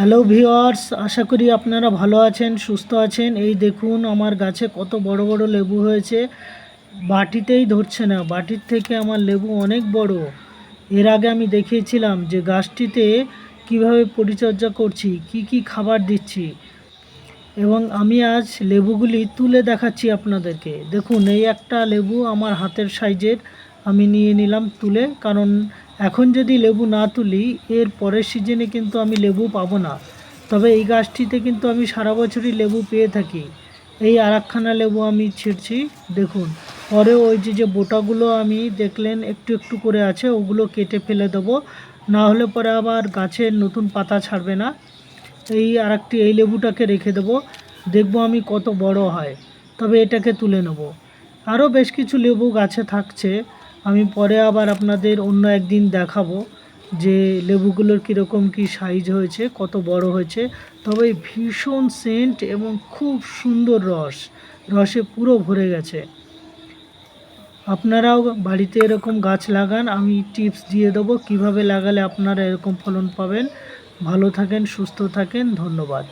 Hello viewers, আশা করি আপনারা ভালো আছেন, সুস্থ আছেন। এই দেখুন আমার গাছে কত বড় বড় লেবু হয়েছে। বাটিতেই ধরছে না, বাটির থেকে আমার লেবু অনেক বড়। এর আগে আমি দেখিয়েছিলাম যে গাছটিতে কিভাবে পরিচর্যা করছি, কি কি খাবার দিচ্ছি, এবং আমি আজ লেবুগুলি তুলে দেখাচ্ছি আপনাদেরকে। দেখুন, এই একটা লেবু আমার হাতের সাইজের আমি নিয়ে নিলাম তুলে, কারণ এখন যদি লেবু না তুলি এর পরের সিজনে কিন্তু আমি লেবু পাবো না। তবে এই গাছটিতে কিন্তু আমি সারা বছরই লেবু পেয়ে থাকি। এই আরেকখানা লেবু আমি ছিঁড়ছি, দেখুন। পরে ওই যে বোটাগুলো আমি দেখলেন একটু একটু করে আছে, ওগুলো কেটে ফেলে দেবো, না হলে পরে আবার গাছের নতুন পাতা ছাড়বে না। এই লেবুটাকে রেখে দেবো, দেখবো আমি কত বড় হয়, তবে এটাকে তুলে নেব। আরও বেশ কিছু লেবু গাছে থাকছে, আমি পরে আবার আপনাদের অন্য একদিন দেখাবো যে লেবুগুলোর কীরকম কী সাইজ হয়েছে, কত বড় হয়েছে। তবে ভীষণ সেন্ট এবং খুব সুন্দর রসে পুরো ভরে গেছে। আপনারাও বাড়িতে এরকম গাছ লাগান, আমি টিপস দিয়ে দেবো কিভাবে লাগালে আপনারা এরকম ফলন পাবেন। ভালো থাকেন, সুস্থ থাকেন, ধন্যবাদ।